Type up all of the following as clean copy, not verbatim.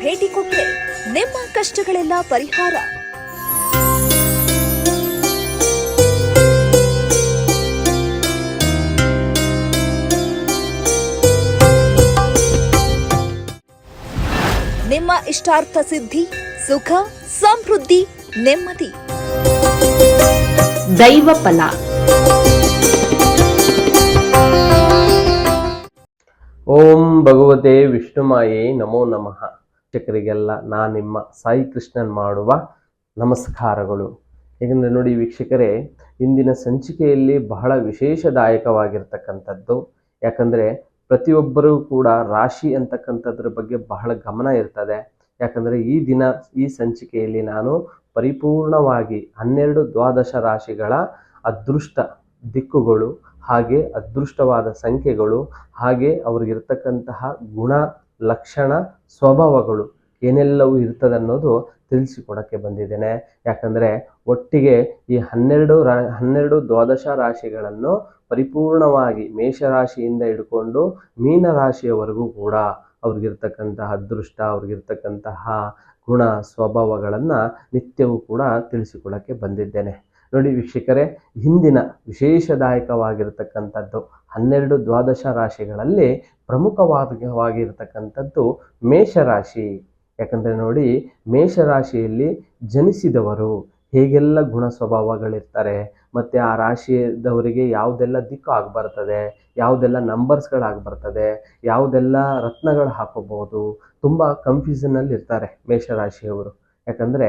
ಭೇಟಿ ಕೊಟ್ಟರೆ ನಿಮ್ಮ ಕಷ್ಟಗಳೆಲ್ಲ ಪರಿಹಾರ. ನಿಮ್ಮ ಇಷ್ಟಾರ್ಥ ಸಿದ್ಧಿ, ಸುಖ, ಸಮೃದ್ಧಿ, ನೆಮ್ಮದಿ. ದೈವ ಫಲ. ಓಂ ಭಗವತೆ ವಿಷ್ಣುಮಾಯೇ ನಮೋ ನಮಃ. ವೀಕ್ಷಕರಿಗೆಲ್ಲ ನಿಮ್ಮ ಸಾಯಿ ಕೃಷ್ಣನ್ ಮಾಡುವ ನಮಸ್ಕಾರಗಳು. ಏಕೆಂದರೆ ನೋಡಿ ವೀಕ್ಷಕರೇ, ಇಂದಿನ ಸಂಚಿಕೆಯಲ್ಲಿ ಬಹಳ ವಿಶೇಷದಾಯಕವಾಗಿರ್ತಕ್ಕಂಥದ್ದು. ಯಾಕಂದರೆ ಪ್ರತಿಯೊಬ್ಬರೂ ಕೂಡ ರಾಶಿ ಅಂತಕ್ಕಂಥದ್ರ ಬಗ್ಗೆ ಬಹಳ ಗಮನ ಇರ್ತದೆ. ಯಾಕಂದರೆ ಈ ಸಂಚಿಕೆಯಲ್ಲಿ ನಾನು ಪರಿಪೂರ್ಣವಾಗಿ 12 ದ್ವಾದಶ ರಾಶಿಗಳ ಅದೃಷ್ಟ ದಿಕ್ಕುಗಳು, ಹಾಗೆ ಅದೃಷ್ಟವಾದ ಸಂಖ್ಯೆಗಳು, ಹಾಗೆ ಅವ್ರಿಗಿರ್ತಕ್ಕಂತಹ ಗುಣ, ಲಕ್ಷಣ, ಸ್ವಭಾವಗಳು ಏನೆಲ್ಲವೂ ಇರ್ತದೆ ಅನ್ನೋದು ತಿಳಿಸಿಕೊಡಕ್ಕೆ ಬಂದಿದ್ದೇನೆ. ಯಾಕಂದರೆ ಒಟ್ಟಿಗೆ ಈ 12 ದ್ವಾದಶ ರಾಶಿಗಳನ್ನು ಪರಿಪೂರ್ಣವಾಗಿ ಮೇಷರಾಶಿಯಿಂದ ಹಿಡ್ಕೊಂಡು ಮೀನರಾಶಿಯವರೆಗೂ ಕೂಡ ಅವ್ರಿಗಿರ್ತಕ್ಕಂತಹ ಅದೃಷ್ಟ, ಅವ್ರಿಗಿರ್ತಕ್ಕಂತಹ ಗುಣ, ಸ್ವಭಾವಗಳನ್ನು ನಿತ್ಯವೂ ಕೂಡ ತಿಳಿಸಿಕೊಡಕ್ಕೆ ಬಂದಿದ್ದೇನೆ. ನೋಡಿ ವೀಕ್ಷಕರೇ, ಹಿಂದಿನ ವಿಶೇಷದಾಯಕವಾಗಿರ್ತಕ್ಕಂಥದ್ದು 12 ದ್ವಾದಶ ರಾಶಿಗಳಲ್ಲಿ ಪ್ರಮುಖವಾಗಿರ್ತಕ್ಕಂಥದ್ದು ಮೇಷರಾಶಿ. ಯಾಕಂದರೆ ನೋಡಿ, ಮೇಷರಾಶಿಯಲ್ಲಿ ಜನಿಸಿದವರು ಹೇಗೆಲ್ಲ ಗುಣ ಸ್ವಭಾವಗಳಿರ್ತಾರೆ, ಮತ್ತು ಆ ರಾಶಿಯದವರಿಗೆ ಯಾವುದೆಲ್ಲ ದಿಕ್ಕು ಆಗ್ಬರ್ತದೆ, ಯಾವುದೆಲ್ಲ ನಂಬರ್ಸ್ಗಳಾಗ್ಬರ್ತದೆ, ಯಾವುದೆಲ್ಲ ರತ್ನಗಳು ಹಾಕೋಬಹುದು, ತುಂಬ ಕನ್ಫ್ಯೂಷನಲ್ಲಿ ಇರ್ತಾರೆ ಮೇಷರಾಶಿಯವರು. ಯಾಕಂದರೆ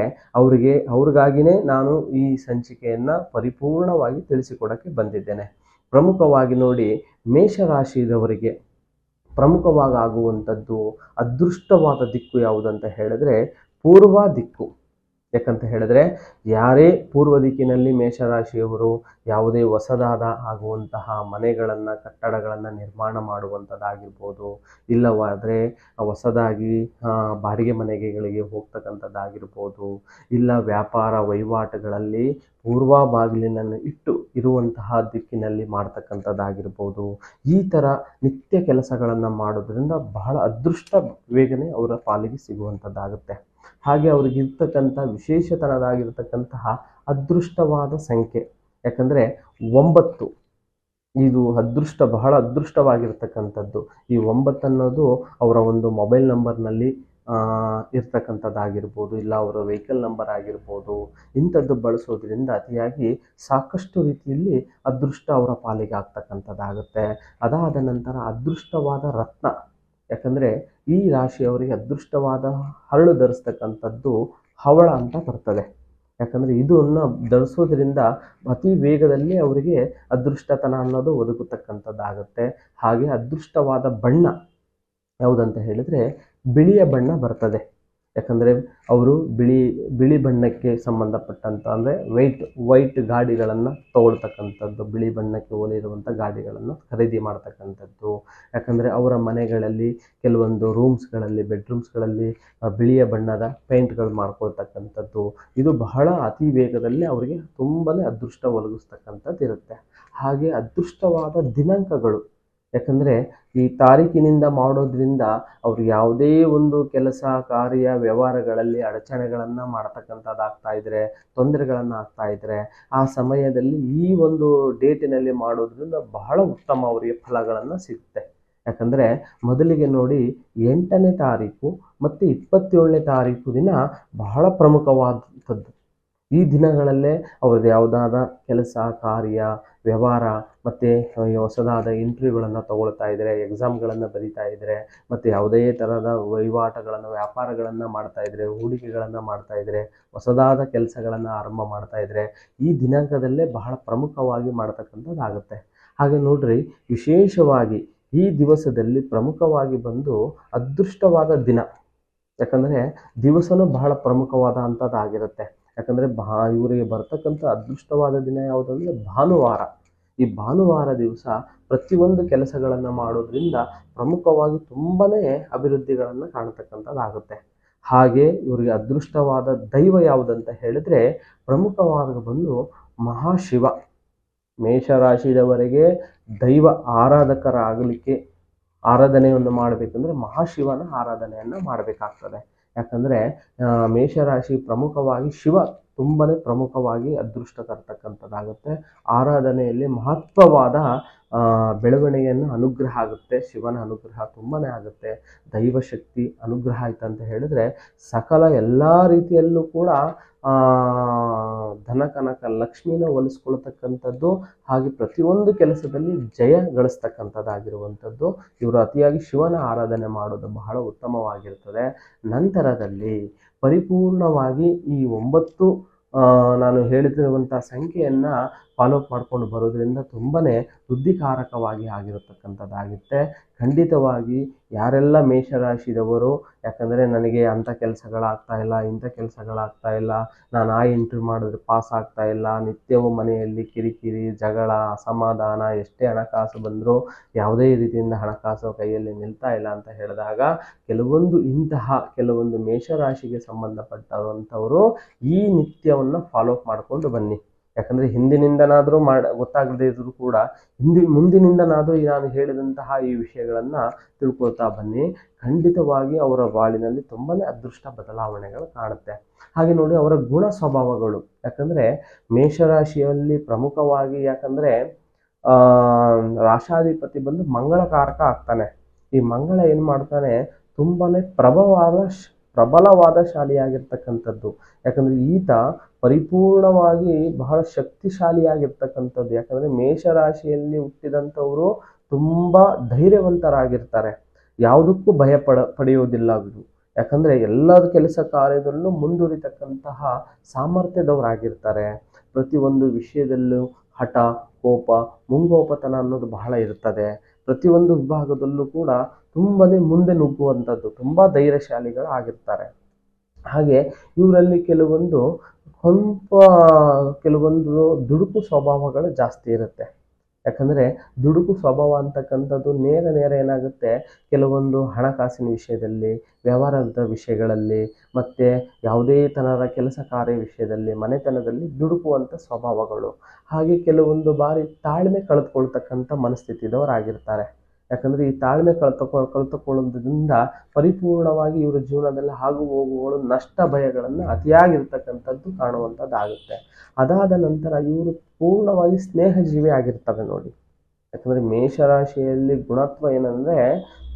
ಅವ್ರಿಗಾಗಿಯೇ ನಾನು ಈ ಸಂಚಿಕೆಯನ್ನು ಪರಿಪೂರ್ಣವಾಗಿ ತಿಳಿಸಿಕೊಡಕ್ಕೆ ಬಂದಿದ್ದೇನೆ. ಪ್ರಮುಖವಾಗಿ ನೋಡಿ, ಮೇಷರಾಶಿಯವರಿಗೆ ಪ್ರಮುಖವಾಗಿ ಆಗುವಂಥದ್ದು ಅದೃಷ್ಟವಾದ ದಿಕ್ಕು ಯಾವುದಂತ ಹೇಳಿದ್ರೆ ಪೂರ್ವ ದಿಕ್ಕು. ಯಾಕಂತ ಹೇಳಿದ್ರೆ, ಯಾರೇ ಪೂರ್ವ ದಿಕ್ಕಿನಲ್ಲಿ ಮೇಷರಾಶಿಯವರು ಯಾವುದೇ ಹೊಸದಾದ ಆಗುವಂತಹ ಮನೆಗಳನ್ನು, ಕಟ್ಟಡಗಳನ್ನು ನಿರ್ಮಾಣ ಮಾಡುವಂಥದ್ದಾಗಿರ್ಬೋದು, ಇಲ್ಲವಾದರೆ ಹೊಸದಾಗಿ ಬಾಡಿಗೆ ಮನೆಗಳಿಗೆ ಹೋಗ್ತಕ್ಕಂಥದ್ದಾಗಿರ್ಬೋದು, ಇಲ್ಲ ವ್ಯಾಪಾರ ವಹಿವಾಟುಗಳಲ್ಲಿ ಪೂರ್ವ ಬಾಗಿಲಿನನ್ನು ಇಟ್ಟು ಇರುವಂತಹ ದಿಕ್ಕಿನಲ್ಲಿ ಮಾಡ್ತಕ್ಕಂಥದ್ದಾಗಿರ್ಬೋದು, ಈ ಥರ ನಿತ್ಯ ಕೆಲಸಗಳನ್ನು ಮಾಡೋದ್ರಿಂದ ಬಹಳ ಅದೃಷ್ಟ ಬೇಗನೆ ಅವರ ಪಾಲಿಗೆ ಸಿಗುವಂಥದ್ದಾಗುತ್ತೆ. ಹಾಗೆ ಅವ್ರಿಗಿರ್ತಕ್ಕಂಥ ವಿಶೇಷತನದಾಗಿರ್ತಕ್ಕಂತಹ ಅದೃಷ್ಟವಾದ ಸಂಖ್ಯೆ, ಯಾಕಂದರೆ 9 ಇದು ಬಹಳ ಅದೃಷ್ಟವಾಗಿರ್ತಕ್ಕಂಥದ್ದು. ಈ 9 ಅನ್ನೋದು ಅವರ ಒಂದು ಮೊಬೈಲ್ ನಂಬರ್ನಲ್ಲಿ ಇರ್ತಕ್ಕಂಥದ್ದಾಗಿರ್ಬೋದು, ಇಲ್ಲ ಅವರ ವೆಹಿಕಲ್ ನಂಬರ್ ಆಗಿರ್ಬೋದು. ಇಂಥದ್ದು ಬಳಸೋದ್ರಿಂದ ಅತಿಯಾಗಿ ಸಾಕಷ್ಟು ರೀತಿಯಲ್ಲಿ ಅದೃಷ್ಟ ಅವರ ಪಾಲಿಗೆ ಆಗ್ತಕ್ಕಂಥದ್ದಾಗುತ್ತೆ. ಅದಾದ ನಂತರ ಅದೃಷ್ಟವಾದ ರತ್ನ, ಯಾಕಂದರೆ ಈ ರಾಶಿಯವರಿಗೆ ಅದೃಷ್ಟವಾದ ಹರಳು ಧರಿಸ್ತಕ್ಕಂಥದ್ದು ಹವಳ ಅಂತ ಬರ್ತದೆ. ಯಾಕಂದರೆ ಇದನ್ನು ಧರಿಸೋದ್ರಿಂದ ಅತಿ ವೇಗದಲ್ಲಿ ಅವರಿಗೆ ಅದೃಷ್ಟತನ ಅನ್ನೋದು ಒದಗತಕ್ಕಂಥದ್ದಾಗುತ್ತೆ. ಹಾಗೆ ಅದೃಷ್ಟವಾದ ಬಣ್ಣ ಯಾವುದಂತ ಹೇಳಿದರೆ ಬಿಳಿಯ ಬಣ್ಣ ಬರ್ತದೆ. ಯಾಕಂದರೆ ಅವರು ಬಿಳಿ ಬಣ್ಣಕ್ಕೆ ಸಂಬಂಧಪಟ್ಟಂಥ, ಅಂದರೆ ವೈಟ್ ಗಾಡಿಗಳನ್ನು ತಗೊಳ್ತಕ್ಕಂಥದ್ದು, ಬಿಳಿ ಬಣ್ಣಕ್ಕೆ ಹೋಲಿರುವಂಥ ಗಾಡಿಗಳನ್ನು ಖರೀದಿ ಮಾಡ್ತಕ್ಕಂಥದ್ದು. ಯಾಕಂದರೆ ಅವರ ಮನೆಗಳಲ್ಲಿ ಕೆಲವೊಂದು ರೂಮ್ಸ್ಗಳಲ್ಲಿ, ಬೆಡ್ರೂಮ್ಸ್ಗಳಲ್ಲಿ ಬಿಳಿಯ ಬಣ್ಣದ ಪೇಂಟ್ಗಳು ಮಾಡ್ಕೊಳ್ತಕ್ಕಂಥದ್ದು, ಇದು ಬಹಳ ಅತಿ ವೇಗದಲ್ಲಿ ಅವರಿಗೆ ತುಂಬಾ ಅದೃಷ್ಟ ಒದಗಿಸ್ತಕ್ಕಂಥದ್ದು ಇರುತ್ತೆ. ಹಾಗೆ ಅದೃಷ್ಟವಾದ ದಿನಾಂಕಗಳು, ಯಾಕಂದರೆ ಈ ತಾರೀಕಿನಿಂದ ಮಾಡೋದ್ರಿಂದ ಅವರು ಯಾವುದೇ ಒಂದು ಕೆಲಸ, ಕಾರ್ಯ, ವ್ಯವಹಾರಗಳಲ್ಲಿ ಅಡಚಣೆಗಳನ್ನು ಮಾಡ್ತಕ್ಕಂಥದ್ದಾಗ್ತಾ ಇದ್ದರೆ, ತೊಂದರೆಗಳನ್ನು ಆಗ್ತಾ ಇದ್ದರೆ, ಆ ಸಮಯದಲ್ಲಿ ಈ ಒಂದು ಡೇಟಿನಲ್ಲಿ ಮಾಡೋದ್ರಿಂದ ಬಹಳ ಉತ್ತಮ ಅವರಿಗೆ ಫಲಗಳನ್ನು ಸಿಗುತ್ತೆ. ಯಾಕಂದರೆ ಮೊದಲಿಗೆ ನೋಡಿ, 8ನೇ ತಾರೀಕು ಮತ್ತು 27ನೇ ತಾರೀಕು ದಿನ ಬಹಳ ಪ್ರಮುಖವಾದಂಥದ್ದು. ಈ ದಿನಗಳಲ್ಲೇ ಅವ್ರದ್ದು ಯಾವುದಾದ ಕೆಲಸ, ಕಾರ್ಯ, ವ್ಯವಹಾರ, ಮತ್ತು ಹೊಸದಾದ ಇಂಟರ್ವ್ಯೂಗಳನ್ನು ತಗೊಳ್ತಾ ಇದ್ದರೆ, ಎಕ್ಸಾಮ್ಗಳನ್ನು ಬರೀತಾ ಇದ್ದರೆ, ಮತ್ತು ಯಾವುದೇ ಥರದ ವಹಿವಾಟುಗಳನ್ನು, ವ್ಯಾಪಾರಗಳನ್ನು ಮಾಡ್ತಾ ಇದ್ದರೆ, ಹೂಡಿಕೆಗಳನ್ನು ಮಾಡ್ತಾ ಇದ್ದರೆ, ಹೊಸದಾದ ಕೆಲಸಗಳನ್ನು ಆರಂಭ ಮಾಡ್ತಾ ಇದ್ದರೆ, ಈ ದಿನಾಂಕದಲ್ಲೇ ಬಹಳ ಪ್ರಮುಖವಾಗಿ ಮಾಡ್ತಕ್ಕಂಥದ್ದಾಗುತ್ತೆ. ಹಾಗೆ ನೋಡ್ರಿ, ವಿಶೇಷವಾಗಿ ಈ ದಿವಸದಲ್ಲಿ ಪ್ರಮುಖವಾಗಿ ಬಂದು ಅದೃಷ್ಟವಾದ ದಿನ. ಯಾಕಂದರೆ ದಿವಸನೂ ಬಹಳ ಪ್ರಮುಖವಾದ ಅಂಥದ್ದಾಗಿರುತ್ತೆ. ಯಾಕಂದರೆ ಇವರಿಗೆ ಬರ್ತಕ್ಕಂಥ ಅದೃಷ್ಟವಾದ ದಿನ ಯಾವುದಂದರೆ ಭಾನುವಾರ. ಈ ಭಾನುವಾರ ದಿವಸ ಪ್ರತಿಯೊಂದು ಕೆಲಸಗಳನ್ನು ಮಾಡೋದ್ರಿಂದ ಪ್ರಮುಖವಾಗಿ ತುಂಬಾ ಅಭಿವೃದ್ಧಿಗಳನ್ನು ಕಾಣತಕ್ಕಂಥದ್ದಾಗುತ್ತೆ. ಹಾಗೆ ಇವರಿಗೆ ಅದೃಷ್ಟವಾದ ದೈವ ಯಾವುದಂತ ಹೇಳಿದರೆ ಪ್ರಮುಖವಾಗಿ ಬಂದು ಮಹಾಶಿವ. ಮೇಷರಾಶಿಯವರೆಗೆ ದೈವ ಆರಾಧಕರಾಗಲಿಕ್ಕೆ ಆರಾಧನೆಯನ್ನು ಮಾಡಬೇಕಂದ್ರೆ ಮಹಾಶಿವನ ಆರಾಧನೆಯನ್ನು ಮಾಡಬೇಕಾಗ್ತದೆ. ಯಾಕಂದರೆ ಮೇಷರಾಶಿ ಪ್ರಮುಖವಾಗಿ ಶಿವ ತುಂಬನೇ ಪ್ರಮುಖವಾಗಿ ಅದೃಷ್ಟ ತರ್ತಕ್ಕಂಥದ್ದಾಗುತ್ತೆ. ಆರಾಧನೆಯಲ್ಲಿ ಮಹತ್ವವಾದ ಬೆಳವಣಿಗೆಯನ್ನು ಅನುಗ್ರಹ ಆಗುತ್ತೆ. ಶಿವನ ಅನುಗ್ರಹ ತುಂಬಾ ಆಗುತ್ತೆ. ದೈವಶಕ್ತಿ ಅನುಗ್ರಹ ಆಯ್ತು ಅಂತ ಹೇಳಿದ್ರೆ ಸಕಲ ಎಲ್ಲ ರೀತಿಯಲ್ಲೂ ಕೂಡ ಧನ ಕನಕ ಲಕ್ಷ್ಮಿನ ಒಲಿಸ್ಕೊಳ್ತಕ್ಕಂಥದ್ದು, ಹಾಗೆ ಪ್ರತಿಯೊಂದು ಕೆಲಸದಲ್ಲಿ ಜಯ ಗಳಿಸ್ತಕ್ಕಂಥದ್ದಾಗಿರುವಂಥದ್ದು. ಇವರು ಅತಿಯಾಗಿ ಶಿವನ ಆರಾಧನೆ ಮಾಡೋದು ಬಹಳ ಉತ್ತಮವಾಗಿರ್ತದೆ. ನಂತರದಲ್ಲಿ ಪರಿಪೂರ್ಣವಾಗಿ ಈ 9 ನಾನು ಹೇಳಿದಿರುವಂಥ ಸಂಖ್ಯೆಯನ್ನು ಫಾಲೋಅಪ್ ಮಾಡ್ಕೊಂಡು ಬರೋದ್ರಿಂದ ತುಂಬನೇ ವೃದ್ಧಿಕಾರಕವಾಗಿ ಆಗಿರತಕ್ಕಂಥದ್ದಾಗುತ್ತೆ. ಖಂಡಿತವಾಗಿ ಯಾರೆಲ್ಲ ಮೇಷರಾಶಿದವರು ಯಾಕಂದರೆ ನನಗೆ ಅಂಥ ಕೆಲಸಗಳಾಗ್ತಾ ಇಲ್ಲ, ಇಂಥ ಕೆಲಸಗಳಾಗ್ತಾ ಇಲ್ಲ, ನಾನು ಆ ಇಂಟರ್ವ್ಯೂ ಮಾಡಿದ್ರೆ ಪಾಸ್ ಆಗ್ತಾ ಇಲ್ಲ, ನಿತ್ಯವೂ ಮನೆಯಲ್ಲಿ ಕಿರಿಕಿರಿ, ಜಗಳ, ಅಸಮಾಧಾನ, ಎಷ್ಟೇ ಹಣಕಾಸು ಬಂದರೂ ಯಾವುದೇ ರೀತಿಯಿಂದ ಹಣಕಾಸು ಕೈಯಲ್ಲಿ ನಿಲ್ತಾ ಇಲ್ಲ ಅಂತ ಹೇಳಿದಾಗ ಕೆಲವೊಂದು ಮೇಷರಾಶಿಗೆ ಸಂಬಂಧಪಟ್ಟಂಥವರು ಈ ನಿತ್ಯವನ್ನು ಫಾಲೋಅಪ್ ಮಾಡಿಕೊಂಡು ಬನ್ನಿ. ಯಾಕಂದರೆ ಹಿಂದಿನಿಂದನಾದರೂ ಗೊತ್ತಾಗದೇ ಇದ್ರೂ ಕೂಡ ಮುಂದಿನಿಂದನಾದರೂ ನಾನು ಹೇಳಿದಂತಹ ಈ ವಿಷಯಗಳನ್ನು ತಿಳ್ಕೊಳ್ತಾ ಬನ್ನಿ. ಖಂಡಿತವಾಗಿ ಅವರ ಬಾಳಿನಲ್ಲಿ ತುಂಬಾ ಅದೃಷ್ಟ ಬದಲಾವಣೆಗಳು ಕಾಣುತ್ತೆ. ಹಾಗೆ ನೋಡಿ ಅವರ ಗುಣ ಸ್ವಭಾವಗಳು, ಯಾಕಂದರೆ ಮೇಷರಾಶಿಯಲ್ಲಿ ಪ್ರಮುಖವಾಗಿ ಯಾಕಂದರೆ ರಾಶಾಧಿಪತಿ ಬಂದು ಮಂಗಳಕಾರಕ ಆಗ್ತಾನೆ. ಈ ಮಂಗಳ ಏನು ಮಾಡ್ತಾನೆ, ತುಂಬಾ ಪ್ರಬಲವಾದ ಶಾಲಿಯಾಗಿರ್ತಕ್ಕಂಥದ್ದು. ಯಾಕಂದರೆ ಈತ ಪರಿಪೂರ್ಣವಾಗಿ ಬಹಳ ಶಕ್ತಿಶಾಲಿಯಾಗಿರ್ತಕ್ಕಂಥದ್ದು. ಯಾಕಂದರೆ ಮೇಷರಾಶಿಯಲ್ಲಿ ಹುಟ್ಟಿದಂಥವರು ತುಂಬ ಧೈರ್ಯವಂತರಾಗಿರ್ತಾರೆ, ಯಾವುದಕ್ಕೂ ಪಡೆಯೋದಿಲ್ಲ ಅವರು. ಯಾಕಂದರೆ ಎಲ್ಲ ಕೆಲಸ ಕಾರ್ಯದಲ್ಲೂ ಮುಂದುವರಿತಕ್ಕಂತಹ ಸಾಮರ್ಥ್ಯದವರಾಗಿರ್ತಾರೆ. ಪ್ರತಿಯೊಂದು ವಿಷಯದಲ್ಲೂ ಹಠ, ಕೋಪ, ಮುಂಗೋಪತನ ಅನ್ನೋದು ಬಹಳ ಇರ್ತದೆ. ಪ್ರತಿಯೊಂದು ವಿಭಾಗದಲ್ಲೂ ಕೂಡ ತುಂಬನೇ ಮುಂದೆ ನುಗ್ಗುವಂಥದ್ದು, ತುಂಬ ಧೈರ್ಯಶಾಲಿಗಳು ಆಗಿರ್ತಾರೆ. ಹಾಗೆ ಇವರಲ್ಲಿ ಕೆಲವೊಂದು ದುಡುಕು ಸ್ವಭಾವಗಳು ಜಾಸ್ತಿ ಇರುತ್ತೆ. ಯಾಕಂದರೆ ದುಡುಕು ಸ್ವಭಾವ ಅಂತಕ್ಕಂಥದ್ದು ನೇರ ಏನಾಗುತ್ತೆ, ಕೆಲವೊಂದು ಹಣಕಾಸಿನ ವಿಷಯದಲ್ಲಿ, ವ್ಯವಹಾರದ ವಿಷಯಗಳಲ್ಲಿ, ಮತ್ತು ಯಾವುದೇ ತರಹದ ಕೆಲಸ ಕಾರ್ಯ ವಿಷಯದಲ್ಲಿ, ಮನೆತನದಲ್ಲಿ ದುಡುಕುವಂಥ ಸ್ವಭಾವಗಳು. ಹಾಗೆ ಕೆಲವೊಂದು ಬಾರಿ ತಾಳ್ಮೆ ಕಳೆದುಕೊಳ್ತಕ್ಕಂಥ ಮನಸ್ಥಿತಿದವರಾಗಿರ್ತಾರೆ. ಯಾಕಂದರೆ ಈ ತಾಳ್ಮೆ ಕಳೆದುಕೊಳ್ಳೋದ್ರಿಂದ ಪರಿಪೂರ್ಣವಾಗಿ ಇವರ ಜೀವನದಲ್ಲಿ ಆಗು ಹೋಗುಗಳು, ನಷ್ಟ ಭಯಗಳನ್ನು ಅತಿಯಾಗಿರ್ತಕ್ಕಂಥದ್ದು ಕಾಣುವಂಥದ್ದಾಗುತ್ತೆ. ಅದಾದ ನಂತರ ಇವರು ಪೂರ್ಣವಾಗಿ ಸ್ನೇಹಜೀವಿ ಆಗಿರ್ತಾರೆ ನೋಡಿ. ಯಾಕಂದರೆ ಮೇಷರಾಶಿಯಲ್ಲಿ ಗುಣತ್ವ ಏನಂದರೆ,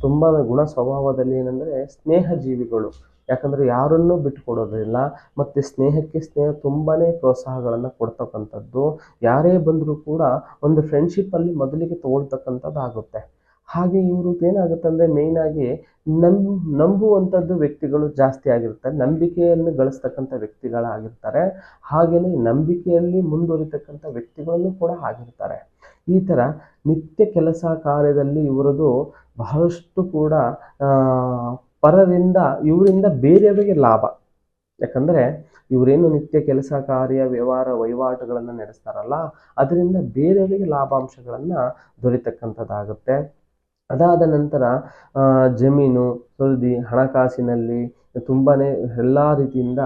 ತುಂಬ ಗುಣ ಸ್ವಭಾವದಲ್ಲಿ ಏನಂದರೆ ಸ್ನೇಹಜೀವಿಗಳು. ಯಾಕಂದರೆ ಯಾರನ್ನೂ ಬಿಟ್ಟುಕೊಡೋದಿಲ್ಲ, ಮತ್ತು ಸ್ನೇಹಕ್ಕೆ ತುಂಬಾ ಪ್ರೋತ್ಸಾಹಗಳನ್ನು ಕೊಡ್ತಕ್ಕಂಥದ್ದು. ಯಾರೇ ಬಂದರೂ ಕೂಡ ಒಂದು ಫ್ರೆಂಡ್ಶಿಪ್ಪಲ್ಲಿ ಮೊದಲಿಗೆ ತಗೊಳ್ತಕ್ಕಂಥದ್ದಾಗುತ್ತೆ. ಹಾಗೆ ಇವರು ಏನಾಗುತ್ತೆ ಅಂದರೆ ಮೇಯ್ನಾಗಿ ನಂಬುವಂಥದ್ದು ವ್ಯಕ್ತಿಗಳು ಜಾಸ್ತಿ ಆಗಿರ್ತಾರೆ, ನಂಬಿಕೆಯನ್ನು ಗಳಿಸ್ತಕ್ಕಂಥ ವ್ಯಕ್ತಿಗಳಾಗಿರ್ತಾರೆ. ಹಾಗೆಯೇ ನಂಬಿಕೆಯಲ್ಲಿ ಮುಂದುವರಿತಕ್ಕಂಥ ವ್ಯಕ್ತಿಗಳನ್ನು ಕೂಡ ಆಗಿರ್ತಾರೆ. ಈ ಥರ ನಿತ್ಯ ಕೆಲಸ ಕಾರ್ಯದಲ್ಲಿ ಇವರದು ಬಹಳಷ್ಟು ಕೂಡ ಇವರಿಂದ ಬೇರೆಯವರಿಗೆ ಲಾಭ. ಯಾಕಂದರೆ ಇವರೇನು ನಿತ್ಯ ಕೆಲಸ ಕಾರ್ಯ ವ್ಯವಹಾರ ವಹಿವಾಟುಗಳನ್ನು ನಡೆಸ್ತಾರಲ್ಲ, ಅದರಿಂದ ಬೇರೆಯವರಿಗೆ ಲಾಭಾಂಶಗಳನ್ನು ದೊರೆತಕ್ಕಂಥದ್ದಾಗುತ್ತೆ. ಅದಾದ ನಂತರ ಜಮೀನು ಸುದ್ದಿ ಹಣಕಾಸಿನಲ್ಲಿ ತುಂಬಾ ಎಲ್ಲ ರೀತಿಯಿಂದ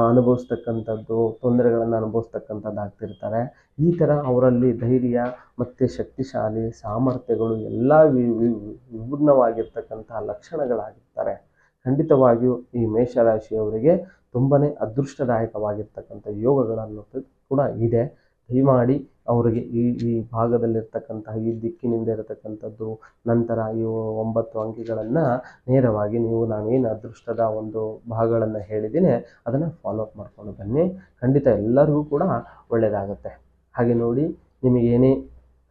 ಅನುಭವಿಸ್ತಕ್ಕಂಥದ್ದು, ತೊಂದರೆಗಳನ್ನು ಅನುಭವಿಸ್ತಕ್ಕಂಥದ್ದಾಗ್ತಿರ್ತಾರೆ. ಈ ಥರ ಅವರಲ್ಲಿ ಧೈರ್ಯ ಮತ್ತು ಶಕ್ತಿಶಾಲಿ ಸಾಮರ್ಥ್ಯಗಳು ಎಲ್ಲ ವಿಭಿನ್ನವಾಗಿರ್ತಕ್ಕಂಥ ಲಕ್ಷಣಗಳಾಗಿರ್ತಾರೆ. ಖಂಡಿತವಾಗಿಯೂ ಈ ಮೇಷರಾಶಿಯವರಿಗೆ ತುಂಬಾ ಅದೃಷ್ಟದಾಯಕವಾಗಿರ್ತಕ್ಕಂಥ ಯೋಗಗಳನ್ನು ಕೂಡ ಇದೆ. ದಯಮಾಡಿ ಅವರಿಗೆ ಈ ಭಾಗದಲ್ಲಿರ್ತಕ್ಕಂತಹ ಈ ದಿಕ್ಕಿನಿಂದ ಇರತಕ್ಕಂಥದ್ದು, ನಂತರ ಈ 9 ಅಂಕಿಗಳನ್ನು ನೇರವಾಗಿ ನಾನೇನು ಅದೃಷ್ಟದ ಒಂದು ಭಾಗಗಳನ್ನು ಹೇಳಿದ್ದೀನಿ ಅದನ್ನು ಫಾಲೋಅಪ್ ಮಾಡ್ಕೊಂಡು ಬನ್ನಿ. ಖಂಡಿತ ಎಲ್ಲರಿಗೂ ಕೂಡ ಒಳ್ಳೆಯದಾಗುತ್ತೆ. ಹಾಗೆ ನೋಡಿ, ನಿಮಗೇನೇ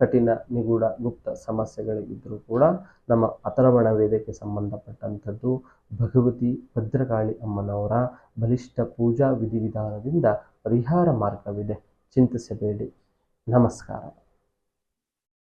ಕಠಿಣ ನಿಗೂಢ ಗುಪ್ತ ಸಮಸ್ಯೆಗಳಿದ್ದರೂ ಕೂಡ ನಮ್ಮ ಅಥರ್ವಣ ವೇದಕ್ಕೆ ಸಂಬಂಧಪಟ್ಟಂಥದ್ದು ಭಗವತಿ ಭದ್ರಕಾಳಿ ಅಮ್ಮನವರ ಬಲಿಷ್ಠ ಪೂಜಾ ವಿಧಿವಿಧಾನದಿಂದ ಪರಿಹಾರ ಮಾರ್ಗವಿದೆ. ಚಿಂತಿಸಬೇಡಿ. ನಮಸ್ಕಾರ.